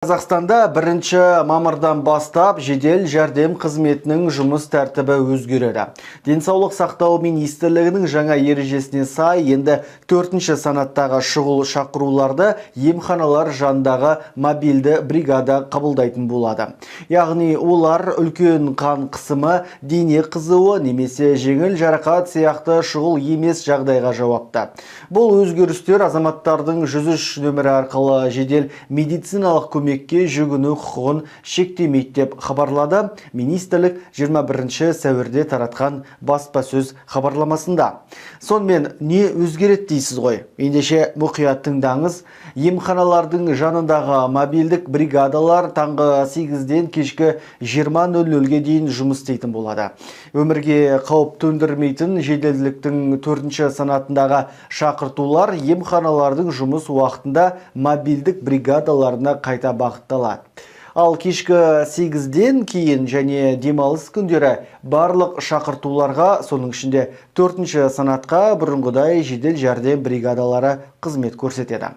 Қазақстанда 1 мамырдан бастап жедел жәрдем қызметінің жұмыс тәртібі өзгереді. Денсаулық сақтау министрлігінің жаңа ережесіне сай, енді 4 санаттағы шұғыл шақыруларды емханалар жанындағы мобильді бригада қабылдайтын болады. Яғни олар үлкен қан қысымы, дене қызуы немесе жеңіл жарақат сияқты шұғыл емес жағдайға жауапты. Бұл өзгерістер азаматтардың 103 нөмірі арқылы жедел медициналық көмекке жүгіну құқығын шектемейді деп хабарлады министрлік 21 сәуірде таратқан баспасөз хабарламасында. Сонымен не өзгереді дейсіз ғой? Ендеше мұқият тыңдаңыз. Емханалардың жанындағы мобильдік бригадалар таңғы 8-ден кешкі 20:00-ге дейін жұмыс істейтін болады. Өмірге қауіп төндірмейтін жеделділіктің 4 санатындағы шақыртулар емханалардың жұмыс уақытында мобильдік бригадаларына қайта бағытталады. Ал кешкі 8-ден кейін және демалыс күндері барлық шақыртуларға, соның ішінде 4 санатқа бұрынғыдай жедел жәрдем бригадалары қызмет көрсетеді.